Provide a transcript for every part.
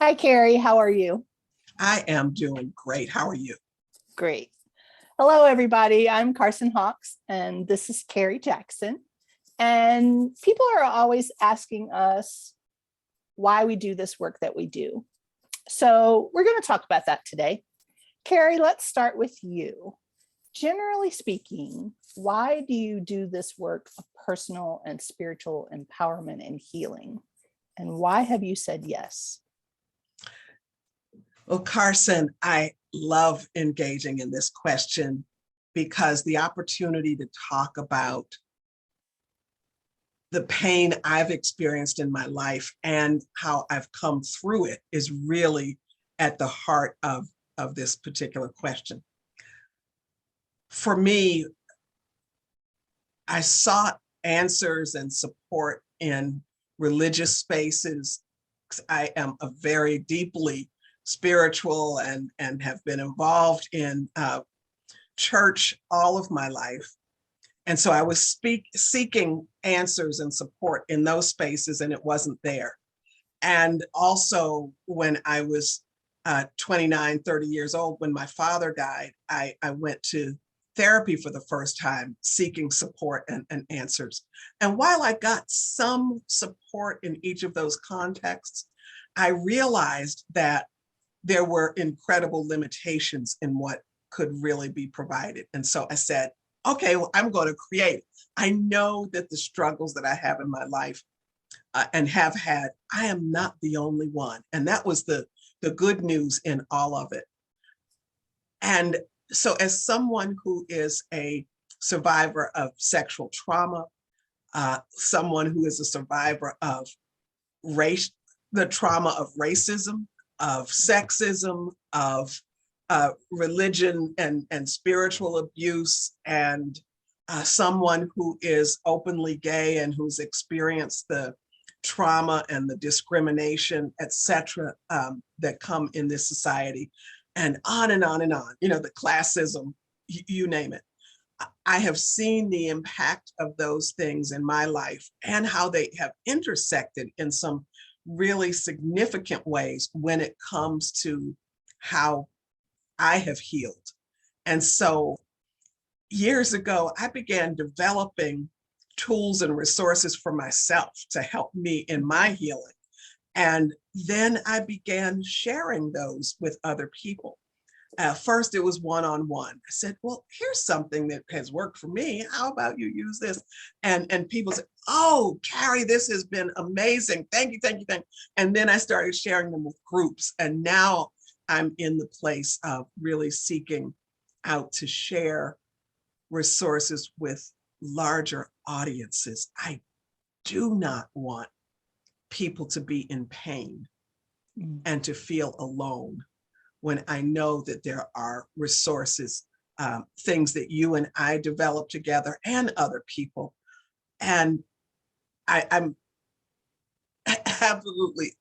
Hi, Cari. How are you? I am doing great. How are you? Great. Hello, everybody. I'm Carson Hawks, and this is Cari Jackson. And people are always asking us why we do this work that we do. So we're going to talk about that today. Cari, let's start with you. Generally speaking, why do you do this work of personal and spiritual empowerment and healing? And why have you said yes? Well, Carson, I love engaging in this question because the opportunity to talk about the pain I've experienced in my life and how I've come through it is really at the heart of this particular question. For me, I sought answers and support in religious spaces. I am a very deeply spiritual and have been involved in church all of my life. And so I was seeking answers and support in those spaces, and it wasn't there. And also when I was 29, 30 years old, when my father died, I went to therapy for the first time, seeking support and answers. And while I got some support in each of those contexts, I realized that there were incredible limitations in what could really be provided. And so I said, okay, well, I'm going to create. I know that the struggles that I have in my life and have had, I am not the only one. And that was the good news in all of it. And so as someone who is a survivor of sexual trauma, someone who is a survivor of race, the trauma of racism, of sexism, of religion and spiritual abuse, and someone who is openly gay and who's experienced the trauma and the discrimination, etc., that come in this society, and on and on and on, the classism, you name it. I have seen the impact of those things in my life and how they have intersected in some really significant ways when it comes to how I have healed. And so years ago, I began developing tools and resources for myself to help me in my healing. And then I began sharing those with other people. First, it was one-on-one. I said, well, here's something that has worked for me. How about you use this? And people said, oh, Cari, this has been amazing. Thank you, thank you, thank you. And then I started sharing them with groups. And now I'm in the place of really seeking out to share resources with larger audiences. I do not want people to be in pain and to feel alone when I know that there are resources, things that you and I develop together and other people. And I'm absolutely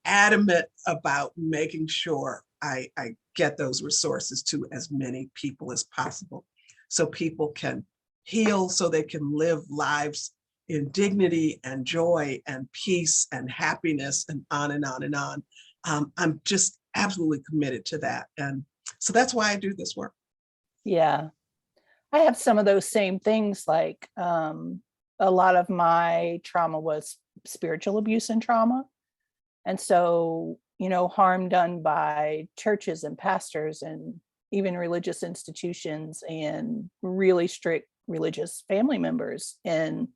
adamant about making sure I get those resources to as many people as possible so people can heal, so they can live lives in dignity and joy and peace and happiness and on and on and on. I'm just absolutely committed to that. And so that's why I do this work. Yeah. I have some of those same things. Like a lot of my trauma was spiritual abuse and trauma. And so, harm done by churches and pastors and even religious institutions and really strict religious family members. And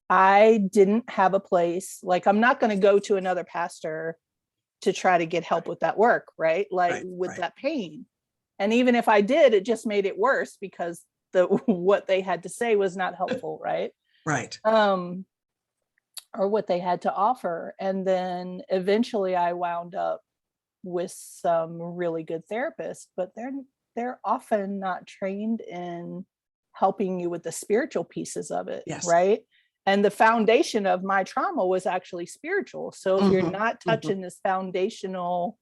I didn't have a place, like I'm not going to go to another pastor to try to get help with that work, right? Like with that pain. And even if I did, it just made it worse because what they had to say was not helpful, right? Right. Or what they had to offer. And then eventually I wound up with some really good therapists, but they're often not trained in helping you with the spiritual pieces of it, yes. Right? And the foundation of my trauma was actually spiritual. So if you're not touching this foundational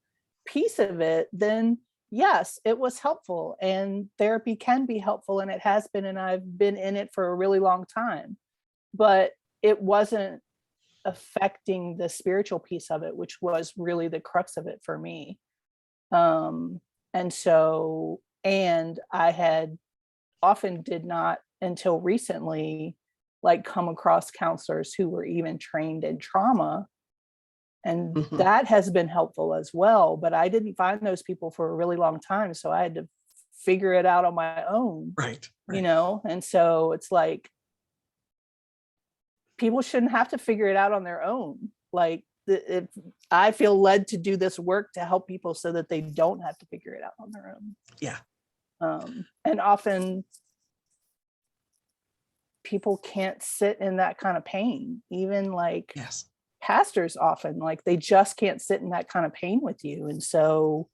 piece of it, then yes, it was helpful. And therapy can be helpful, and it has been, and I've been in it for a really long time. But it wasn't affecting the spiritual piece of it, which was really the crux of it for me. Um, and so, and I had often did not until recently like come across counselors who were even trained in trauma, and Mhm. that has been helpful as well, but I didn't find those people for a really long time, so I had to figure it out on my own, Right, you right. know. And so it's like people shouldn't have to figure it out on their own. Like if I feel led to do this work to help people so that they don't have to figure it out on their own. Yeah. And often people can't sit in that kind of pain. Even like Yes. pastors often like they just can't sit in that kind of pain with you. And so,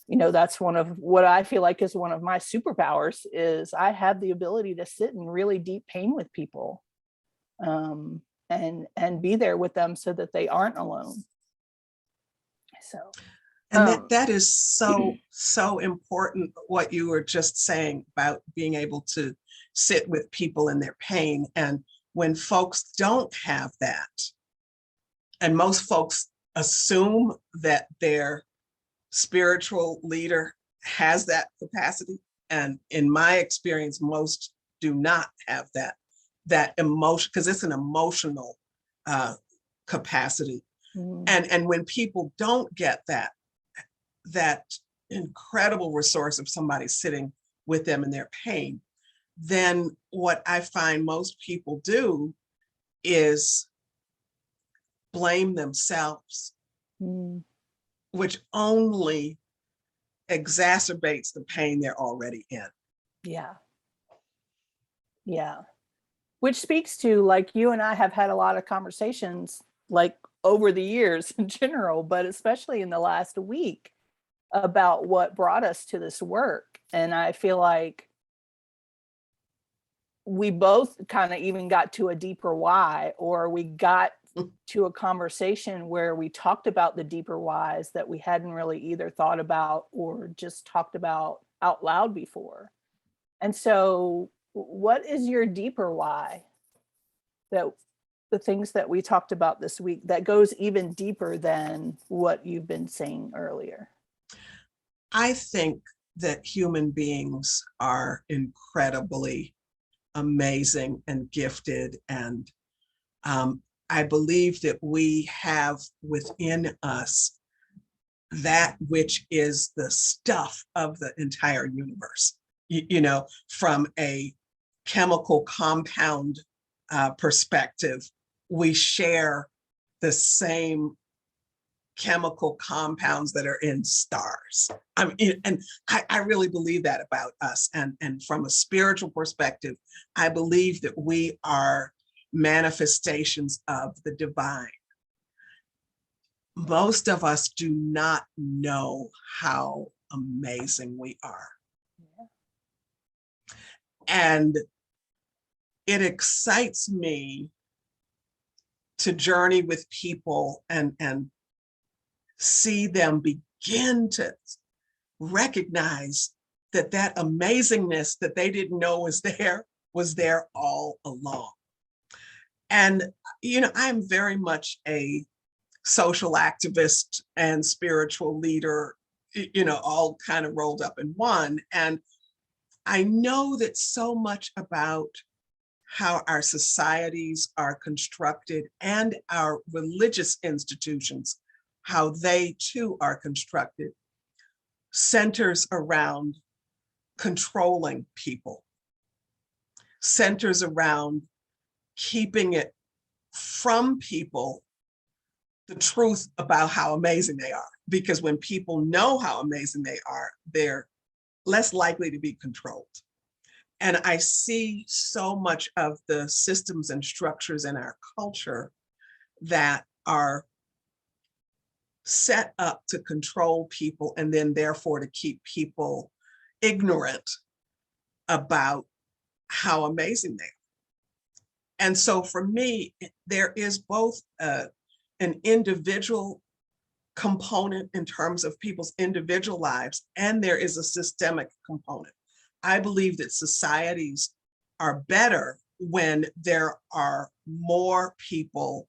you know, that's one of what I feel like is one of my superpowers is I have the ability to sit in really deep pain with people, um, and be there with them so that they aren't alone. So, And that um, that is so, so important, what you were just saying about being able to sit with people in their pain. And when folks don't have that, and most folks assume that their spiritual leader has that capacity. And in my experience, most do not have that emotion, because it's an emotional uh, capacity. mm, And when people don't get that incredible resource of somebody sitting with them in their pain, then what I find most people do is blame themselves, mm, which only exacerbates the pain they're already in. yeah, yeah. Which speaks to like you and I have had a lot of conversations like over the years in general, but especially in the last week about what brought us to this work. And I feel like we both kind of even got to a deeper why, or we got to a conversation where we talked about the deeper whys that we hadn't really either thought about or just talked about out loud before. And so, what is your deeper why that the things that we talked about this week that goes even deeper than what you've been saying earlier? I think that human beings are incredibly amazing and gifted. And um, I believe that we have within us that which is the stuff of the entire universe. From a chemical compound perspective, we share the same chemical compounds that are in stars. I mean, and I really believe that about us. And from a spiritual perspective, I believe that we are manifestations of the divine. Most of us do not know how amazing we are. And it excites me to journey with people and see them begin to recognize that amazingness that they didn't know was there all along. And I'm very much a social activist and spiritual leader, all kind of rolled up in one. And I know that so much about how our societies are constructed and our religious institutions, how they too are constructed, centers around controlling people, centers around keeping it from people the truth about how amazing they are. Because when people know how amazing they are, they're less likely to be controlled. And I see so much of the systems and structures in our culture that are set up to control people and then therefore to keep people ignorant about how amazing they are. And so for me, there is both an individual component in terms of people's individual lives, and there is a systemic component. I believe that societies are better when there are more people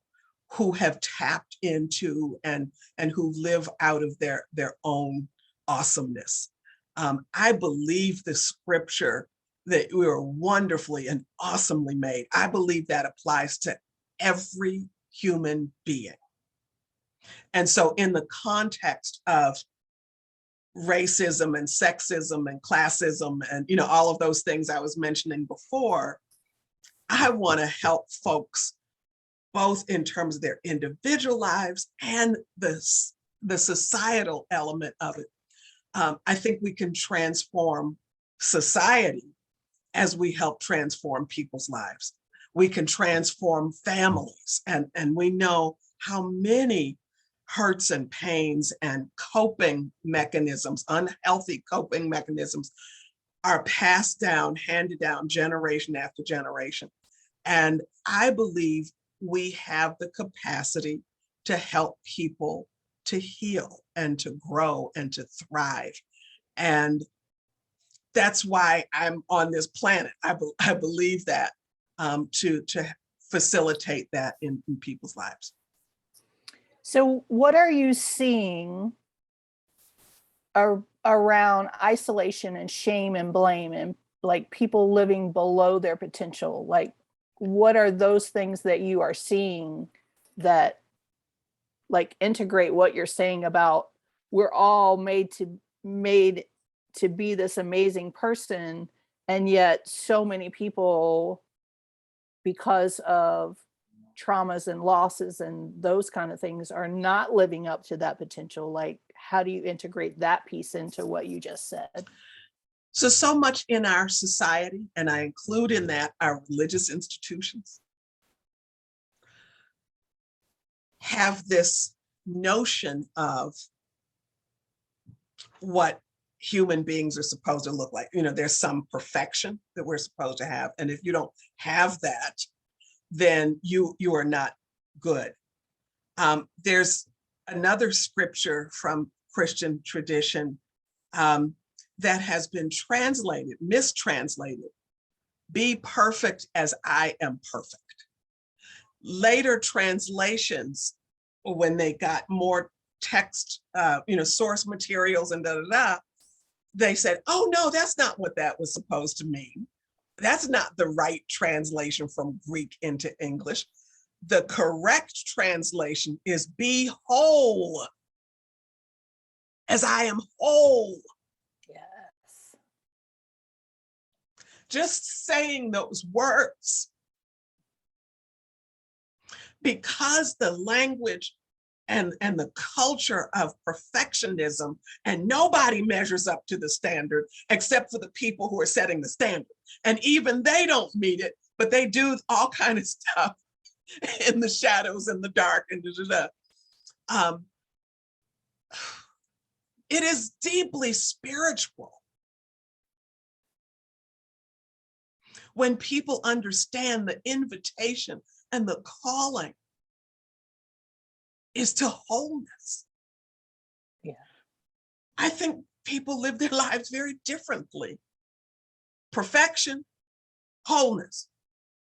who have tapped into and who live out of their own awesomeness. I believe the scripture that we are wonderfully and awesomely made. I believe that applies to every human being. And so in the context of racism and sexism and classism and all of those things I was mentioning before, I want to help folks both in terms of their individual lives and the societal element of it. I think we can transform society as we help transform people's lives. We can transform families, and we know how many hurts and pains and coping mechanisms, unhealthy coping mechanisms, are passed down, handed down generation after generation. And I believe we have the capacity to help people to heal and to grow and to thrive. And that's why I'm on this planet. I believe that to facilitate that in people's lives. So what are you seeing around isolation and shame and blame and like people living below their potential? Like, what are those things that you are seeing that like integrate what you're saying about we're all made to be this amazing person, and yet so many people, because of traumas and losses and those kind of things, are not living up to that potential? Like, how do you integrate that piece into what you just said? So much in our society, and I include in that our religious institutions, have this notion of what human beings are supposed to look like. There's some perfection that we're supposed to have. And if you don't have that, then you are not good. There's another scripture from Christian tradition that has been mistranslated. Be perfect as I am perfect. Later translations, when they got more text, source materials and they said, oh no, that's not what that was supposed to mean. That's not the right translation from Greek into English. The correct translation is be whole as I am whole. Yes. Just saying those words, because the language and the culture of perfectionism, and nobody measures up to the standard except for the people who are setting the standard. And even they don't meet it, but they do all kind of stuff in the shadows and the dark and it is deeply spiritual when people understand the invitation and the calling is to wholeness. Yeah. I think people live their lives very differently. Perfection, wholeness,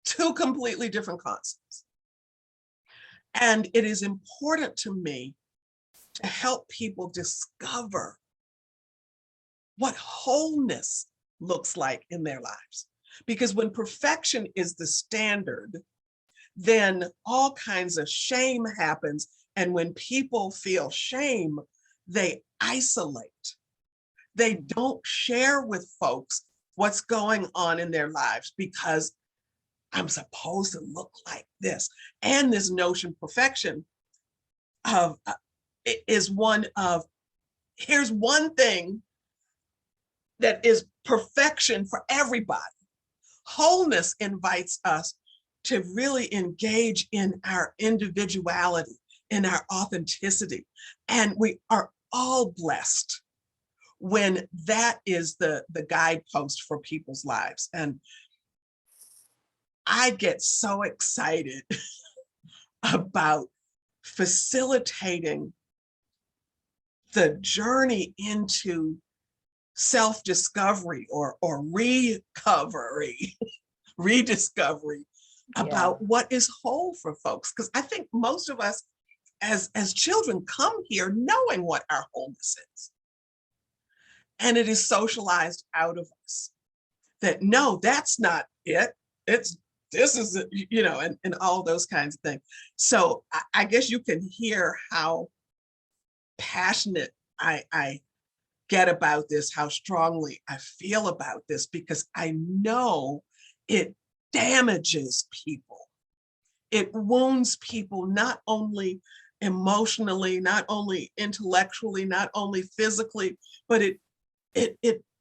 two completely different concepts. And it is important to me to help people discover what wholeness looks like in their lives. Because when perfection is the standard, then all kinds of shame happens. And when people feel shame, they isolate. They don't share with folks what's going on in their lives because I'm supposed to look like this. And this notion perfection of is one of, here's one thing that is perfection for everybody. Wholeness invites us to really engage in our individuality, in our authenticity. And we are all blessed when that is the guidepost for people's lives. And I get so excited about facilitating the journey into self-discovery or recovery, rediscovery Yeah. about what is whole for folks. Because I think most of us as children come here knowing what our wholeness is. And it is socialized out of us that no, that's not it. It's this is it, and all those kinds of things. So I guess you can hear how passionate I get about this, how strongly I feel about this, because I know it damages people. It wounds people, not only emotionally, not only intellectually, not only physically, but it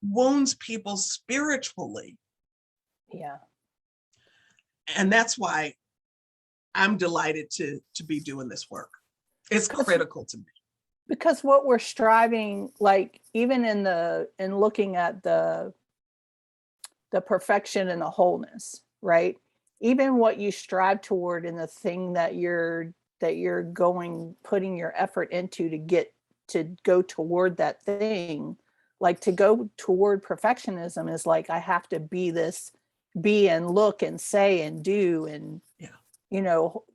wounds people spiritually. Yeah. And that's why I'm delighted to be doing this work. It's critical to me. Because what we're striving, like even in looking at the perfection and the wholeness, right? Even what you strive toward in the thing that you're putting your effort into to go toward that thing, like to go toward perfectionism is like, I have to be and look and say and do and, Yeah. you know,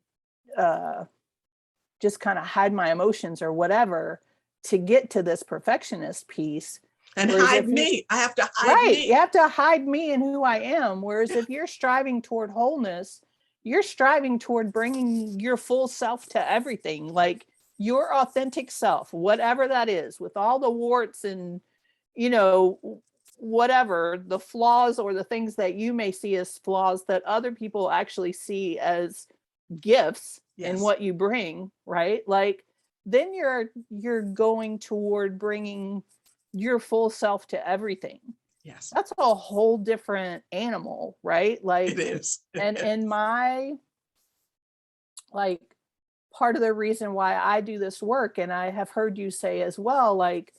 just kind of hide my emotions or whatever to get to this perfectionist piece. And Whereas hide me. I have to hide right, me. you have to hide me and who I am. Whereas if you're striving toward wholeness, you're striving toward bringing your full self to everything, like your authentic self, whatever that is, with all the warts and, whatever the flaws or the things that you may see as flaws that other people actually see as gifts in Yes. what you bring, right? Like then you're going toward bringing your full self to everything. Yes. That's a whole different animal, right? Like It is. and my like part of the reason why I do this work, and I have heard you say as well, like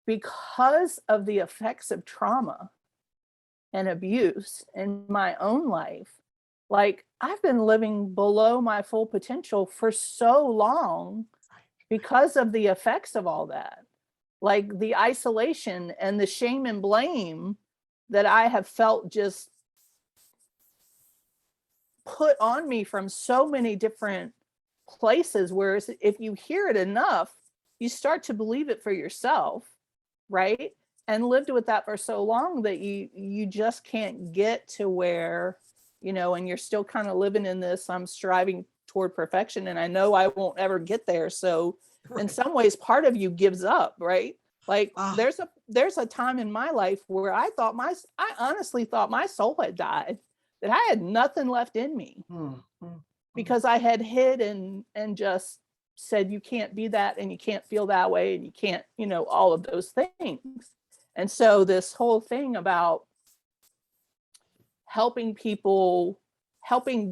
because of the effects of trauma and abuse in my own life, like I've been living below my full potential for so long because of the effects of all that. Like the isolation and the shame and blame that I have felt just put on me from so many different places. Whereas if you hear it enough, you start to believe it for yourself, right? And lived with that for so long that you just can't get to where, and you're still kind of living in this, I'm striving toward perfection and I know I won't ever get there. So in some ways part of you gives up, right? Like there's a time in my life where I honestly thought my soul had died, that I had nothing left in me because I had hid and just said, you can't be that and you can't feel that way and you can't, all of those things. And so this whole thing about helping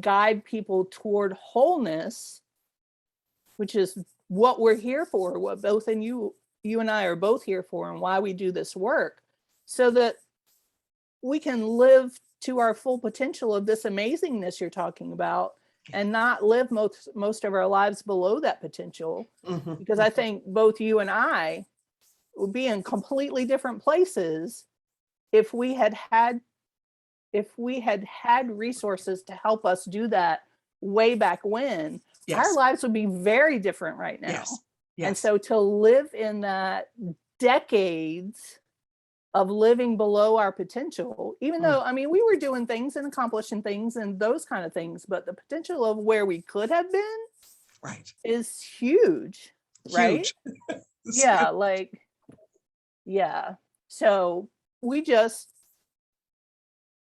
guide people toward wholeness, which is what we're here for, what both and you and I are both here for, and why we do this work, so that we can live to our full potential of this amazingness you're talking about and not live most of our lives below that potential. Because I think both you and I would be in completely different places if we had had resources to help us do that way back when. Yes. Our lives would be very different right now. Yes. Yes. And so to live in that decades of living below our potential, even though, I mean, we were doing things and accomplishing things and those kind of things, but the potential of where we could have been right is huge, right? Yeah, huge. like, yeah. So we just,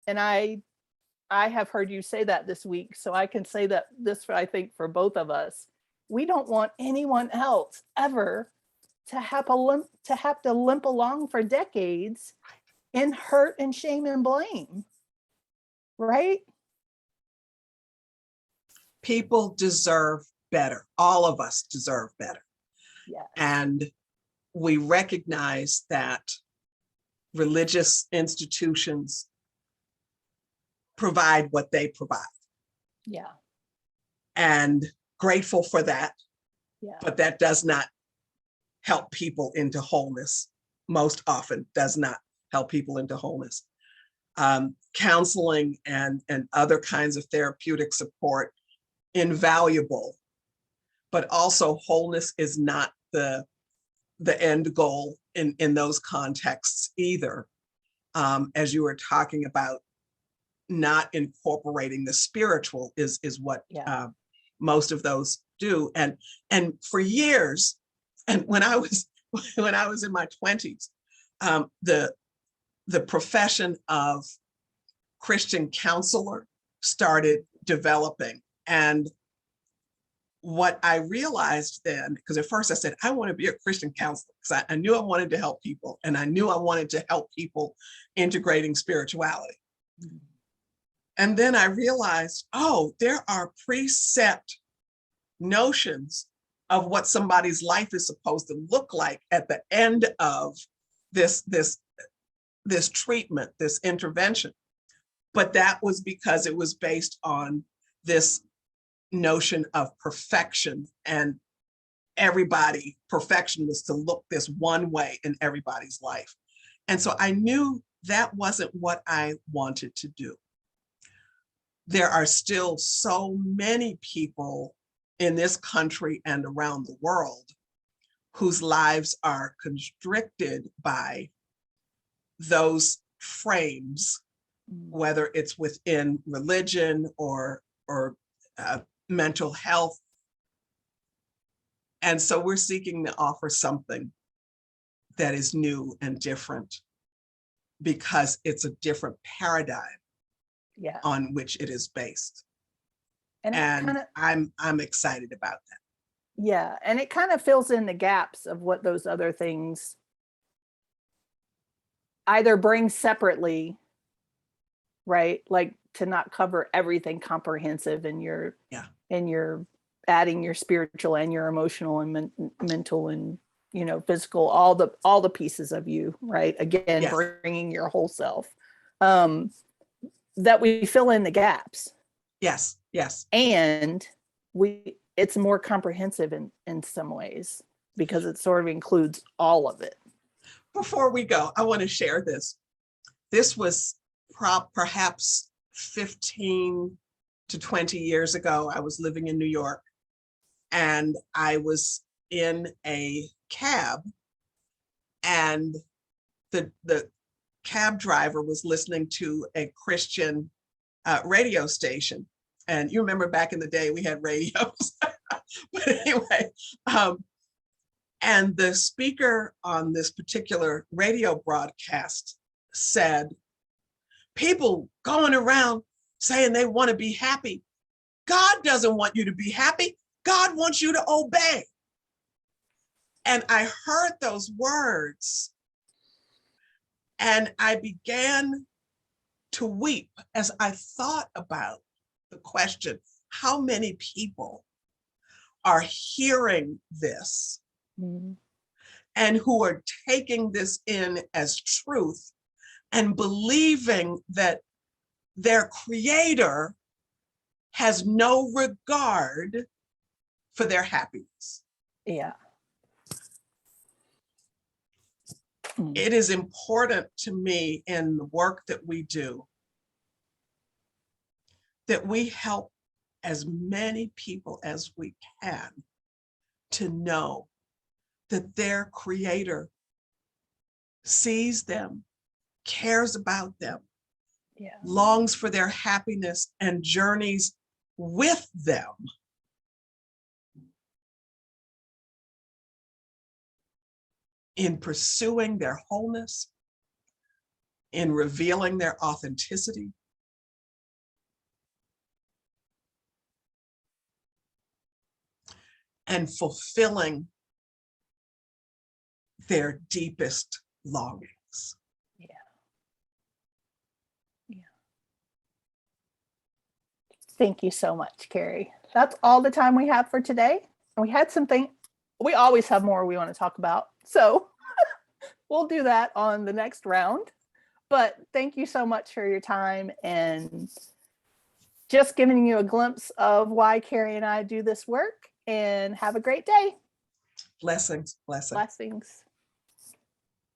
and I have heard you say that this week, so I can say that this, I think, for both of us, we don't want anyone else ever to have to limp along for decades in hurt and shame and blame, right? People deserve better. All of us deserve better. Yes. And we recognize that religious institutions provide what they provide. Yeah. And grateful for that. Yeah. But that does not help people into wholeness. Most often does not help people into wholeness. counseling and other kinds of therapeutic support invaluable, but also wholeness is not the end goal in those contexts either. As you were talking about, not incorporating the spiritual is what most of those do. And for years, and when I was in my 20s, the profession of Christian counselor started developing. And what I realized then, because at first I said, I want to be a Christian counselor, because I knew I wanted to help people, and I knew I wanted to help people integrating spirituality. Mm-hmm. And then I realized, oh, there are preset notions of what somebody's life is supposed to look like at the end of this treatment, this intervention. But that was because it was based on this notion of perfection, and perfection was to look this one way in everybody's life. And so I knew that wasn't what I wanted to do. There are still so many people in this country and around the world whose lives are constricted by those frames, whether it's within religion or mental health. And so we're seeking to offer something that is new and different, because it's a different paradigm on which it is based. And I'm excited about that. Yeah. And it kind of fills in the gaps of what those other things either bring separately, right? Like to not cover everything comprehensive in your adding your spiritual and your emotional and mental and, physical, all the pieces of you, right? Again, bringing your whole self, that we fill in the gaps. Yes. And it's more comprehensive in some ways, because it sort of includes all of it. Before we go, I want to share this. This was perhaps 15 to 20 years ago. I was living in New York, and I was in a cab, and the cab driver was listening to a Christian radio station. And you remember back in the day we had radios. But anyway, and the speaker on this particular radio broadcast said, people going around saying they want to be happy. God doesn't want you to be happy. God wants you to obey. And I heard those words, and I began to weep as I thought about the question, how many people are hearing this and who are taking this in as truth and believing that their creator has no regard for their happiness. Yeah. It is important to me in the work that we do that we help as many people as we can to know that their creator sees them, cares about them, longs for their happiness, and journeys with them. In pursuing their wholeness, in revealing their authenticity, and fulfilling their deepest longings. Thank you so much, Cari. That's all the time we have for today. And we had something, we always have more we want to talk about. So we'll do that on the next round. But thank you so much for your time and just giving you a glimpse of why Cari and I do this work. And have a great day. Blessings. Blessings.